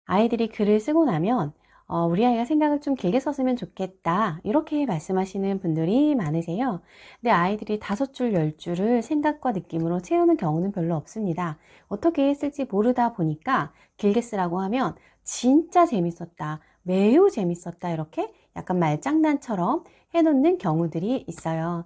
아이들이 글을 쓰고 나면 우리 아이가 생각을 좀 길게 썼으면 좋겠다 이렇게 말씀하시는 분들이 많으세요. 근데 아이들이 5줄, 10줄을 생각과 느낌으로 채우는 경우는 별로 없습니다. 어떻게 쓸지 모르다 보니까 길게 쓰라고 하면 진짜 재밌었다, 매우 재밌었다 이렇게 약간 말장난처럼 해놓는 경우들이 있어요.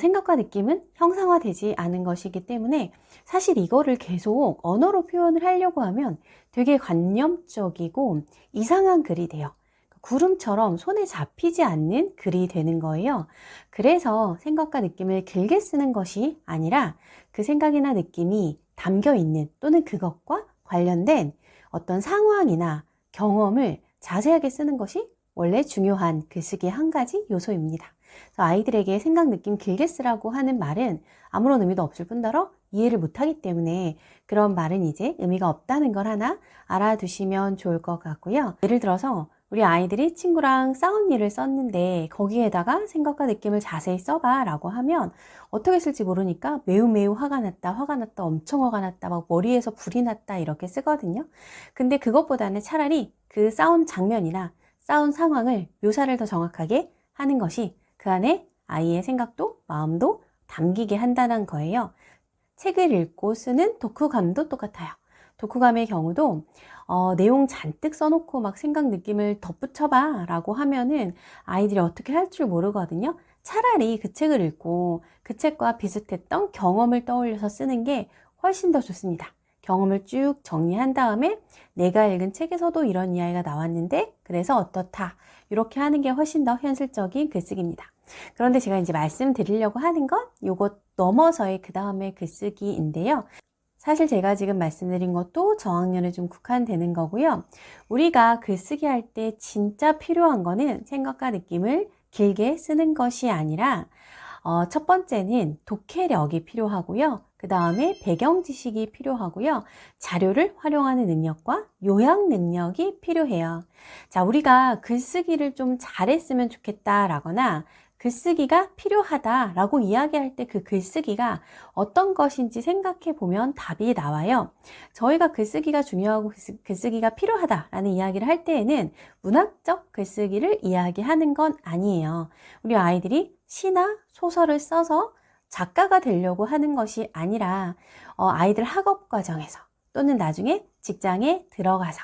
생각과 느낌은 형상화되지 않은 것이기 때문에 사실 이거를 계속 언어로 표현을 하려고 하면 되게 관념적이고 이상한 글이 돼요. 구름처럼 손에 잡히지 않는 글이 되는 거예요. 그래서 생각과 느낌을 길게 쓰는 것이 아니라 그 생각이나 느낌이 담겨 있는 또는 그것과 관련된 어떤 상황이나 경험을 자세하게 쓰는 것이 원래 중요한 글쓰기의 한 가지 요소입니다. 그래서 아이들에게 생각, 느낌 길게 쓰라고 하는 말은 아무런 의미도 없을 뿐더러 이해를 못하기 때문에 그런 말은 이제 의미가 없다는 걸 하나 알아두시면 좋을 것 같고요. 예를 들어서 우리 아이들이 친구랑 싸운 일을 썼는데 거기에다가 생각과 느낌을 자세히 써봐 라고 하면 어떻게 쓸지 모르니까 매우 매우 화가 났다, 엄청 화가 났다, 막 머리에서 불이 났다 이렇게 쓰거든요. 근데 그것보다는 차라리 그 싸운 장면이나 싸운 상황을 묘사를 더 정확하게 하는 것이 그 안에 아이의 생각도 마음도 담기게 한다는 거예요. 책을 읽고 쓰는 독후감도 똑같아요. 독후감의 경우도 내용 잔뜩 써놓고 막 생각 느낌을 덧붙여봐 라고 하면은 아이들이 어떻게 할 줄 모르거든요. 차라리 그 책을 읽고 그 책과 비슷했던 경험을 떠올려서 쓰는 게 훨씬 더 좋습니다. 경험을 쭉 정리한 다음에 내가 읽은 책에서도 이런 이야기가 나왔는데 그래서 어떻다 이렇게 하는 게 훨씬 더 현실적인 글쓰기입니다. 그런데 제가 이제 말씀드리려고 하는 건 요것 넘어서의 그 다음에 글쓰기인데요. 사실 제가 지금 말씀드린 것도 저학년에 좀 국한되는 거고요. 우리가 글쓰기 할 때 진짜 필요한 거는 생각과 느낌을 길게 쓰는 것이 아니라 첫 번째는 독해력이 필요하고요. 그 다음에 배경 지식이 필요하고요. 자료를 활용하는 능력과 요약 능력이 필요해요. 자, 우리가 글쓰기를 좀 잘했으면 좋겠다라거나 글쓰기가 필요하다라고 이야기할 때 그 글쓰기가 어떤 것인지 생각해 보면 답이 나와요. 저희가 글쓰기가 중요하고 글쓰기가 필요하다라는 이야기를 할 때에는 문학적 글쓰기를 이야기하는 건 아니에요. 우리 아이들이 시나 소설을 써서 작가가 되려고 하는 것이 아니라 아이들 학업 과정에서 또는 나중에 직장에 들어가서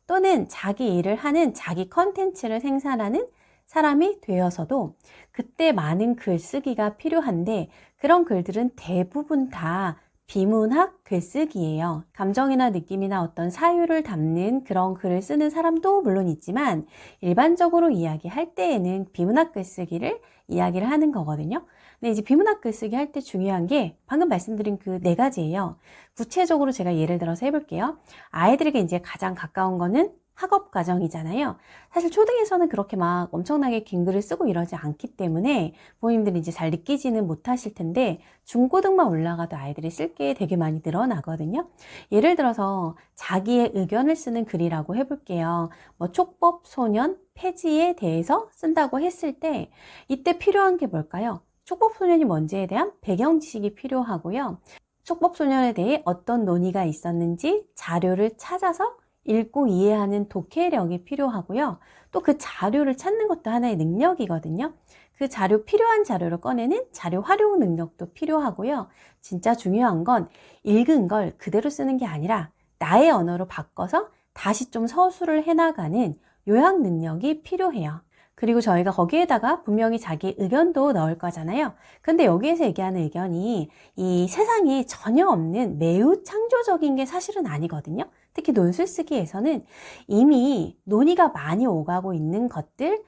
또는 자기 일을 하는 자기 컨텐츠를 생산하는 사람이 되어서도 그때 많은 글쓰기가 필요한데 그런 글들은 대부분 다 비문학 글쓰기예요. 감정이나 느낌이나 어떤 사유를 담는 그런 글을 쓰는 사람도 물론 있지만 일반적으로 이야기할 때에는 비문학 글쓰기를 이야기를 하는 거거든요. 근데 이제 비문학 글쓰기 할 때 중요한 게 방금 말씀드린 그 4가지예요. 구체적으로 제가 예를 들어서 해볼게요. 아이들에게 이제 가장 가까운 거는 학업 과정이잖아요. 사실 초등에서는 그렇게 막 엄청나게 긴 글을 쓰고 이러지 않기 때문에 부모님들이 이제 잘 느끼지는 못하실 텐데 중고등만 올라가도 아이들이 쓸 게 되게 많이 늘어나거든요. 예를 들어서 자기의 의견을 쓰는 글이라고 해볼게요. 뭐 촉법 소년 폐지에 대해서 쓴다고 했을 때 이때 필요한 게 뭘까요? 촉법 소년이 뭔지에 대한 배경 지식이 필요하고요. 촉법 소년에 대해 어떤 논의가 있었는지 자료를 찾아서 읽고 이해하는 독해력이 필요하고요. 또 그 자료를 찾는 것도 하나의 능력이거든요. 그 필요한 자료를 꺼내는 자료 활용 능력도 필요하고요. 진짜 중요한 건 읽은 걸 그대로 쓰는 게 아니라 나의 언어로 바꿔서 다시 좀 서술을 해나가는 요약 능력이 필요해요. 그리고 저희가 거기에다가 분명히 자기 의견도 넣을 거잖아요. 근데 여기에서 얘기하는 의견이 이 세상에 전혀 없는 매우 창조적인 게 사실은 아니거든요. 특히 논술쓰기에서는 이미 논의가 많이 오가고 있는 것들,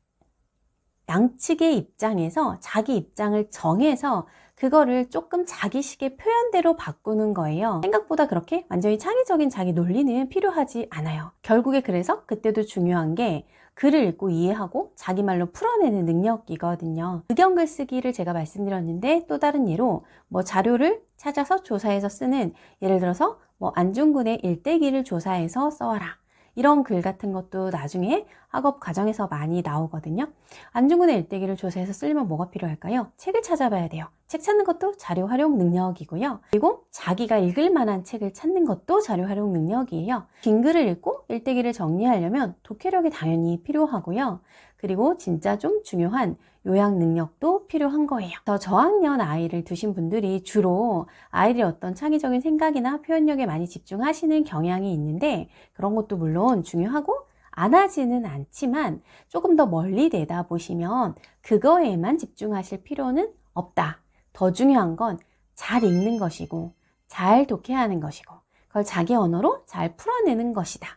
양측의 입장에서 자기 입장을 정해서 그거를 조금 자기식의 표현대로 바꾸는 거예요. 생각보다 그렇게 완전히 창의적인 자기 논리는 필요하지 않아요. 결국에 그래서 그때도 중요한 게 글을 읽고 이해하고 자기 말로 풀어내는 능력이거든요. 의견 글쓰기를 제가 말씀드렸는데 또 다른 예로 뭐 자료를 찾아서 조사해서 쓰는, 예를 들어서 뭐 안중근의 일대기를 조사해서 써와라, 이런 글 같은 것도 나중에 학업 과정에서 많이 나오거든요. 안중근의 일대기를 조사해서 쓰려면 뭐가 필요할까요? 책을 찾아봐야 돼요. 책 찾는 것도 자료 활용 능력이고요. 그리고 자기가 읽을 만한 책을 찾는 것도 자료 활용 능력이에요. 긴 글을 읽고 일대기를 정리하려면 독해력이 당연히 필요하고요. 그리고 진짜 좀 중요한 요약 능력도 필요한 거예요. 저학년 아이를 두신 분들이 주로 아이들의 어떤 창의적인 생각이나 표현력에 많이 집중하시는 경향이 있는데, 그런 것도 물론 중요하고 안 하지는 않지만 조금 더 멀리 내다보시면 그거에만 집중하실 필요는 없다. 더 중요한 건 잘 읽는 것이고 잘 독해하는 것이고 그걸 자기 언어로 잘 풀어내는 것이다.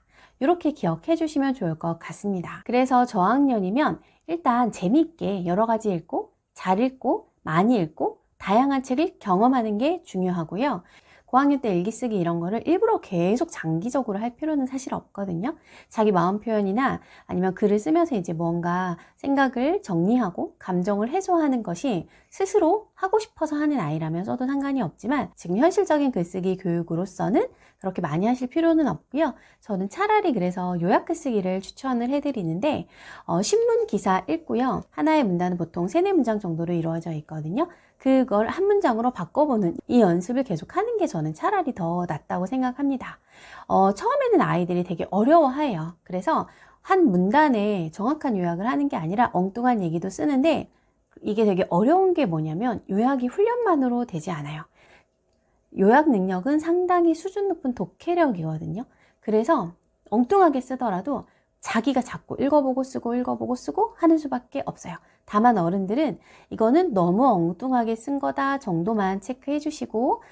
이렇게 기억해 주시면 좋을 것 같습니다. 그래서 저학년이면 일단 재미있게 여러 가지 읽고 잘 읽고 많이 읽고 다양한 책을 경험하는 게 중요하고요. 고학년 때 일기 쓰기 이런 거를 일부러 계속 장기적으로 할 필요는 사실 없거든요. 자기 마음 표현이나 아니면 글을 쓰면서 이제 뭔가 생각을 정리하고 감정을 해소하는 것이 스스로 하고 싶어서 하는 아이라면 써도 상관이 없지만, 지금 현실적인 글쓰기 교육으로서는 그렇게 많이 하실 필요는 없고요. 저는 차라리 그래서 요약 글쓰기를 추천을 해드리는데, 신문 기사 읽고요. 하나의 문단은 보통 3-4문장 정도로 이루어져 있거든요. 그걸 한 문장으로 바꿔보는 이 연습을 계속 하는 게 저는 차라리 더 낫다고 생각합니다. 처음에는 아이들이 되게 어려워해요. 그래서 한 문단에 정확한 요약을 하는 게 아니라 엉뚱한 얘기도 쓰는데, 이게 되게 어려운 게 뭐냐면 요약이 훈련만으로 되지 않아요. 요약 능력은 상당히 수준 높은 독해력이거든요. 그래서 엉뚱하게 쓰더라도 자기가 자꾸 읽어보고 쓰고 하는 수밖에 없어요. 다만 어른들은 이거는 너무 엉뚱하게 쓴 거다 정도만 체크해 주시고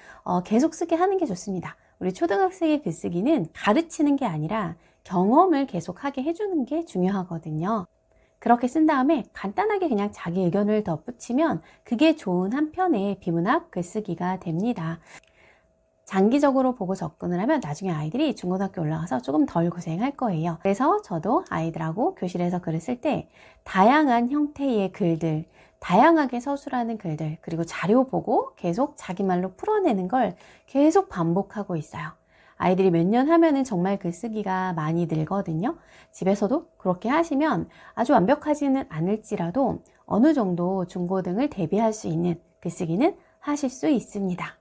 계속 쓰게 하는 게 좋습니다. 우리 초등학생의 글쓰기는 가르치는 게 아니라 경험을 계속하게 해주는 게 중요하거든요. 그렇게 쓴 다음에 간단하게 그냥 자기 의견을 덧붙이면 그게 좋은 한편의 비문학 글쓰기가 됩니다. 장기적으로 보고 접근을 하면 나중에 아이들이 중고등학교 올라가서 조금 덜 고생할 거예요. 그래서 저도 아이들하고 교실에서 글을 쓸 때 다양한 형태의 글들, 다양하게 서술하는 글들, 그리고 자료 보고 계속 자기 말로 풀어내는 걸 계속 반복하고 있어요. 아이들이 몇 년 하면은 정말 글쓰기가 많이 늘거든요. 집에서도 그렇게 하시면 아주 완벽하지는 않을지라도 어느 정도 중고등을 대비할 수 있는 글쓰기는 하실 수 있습니다.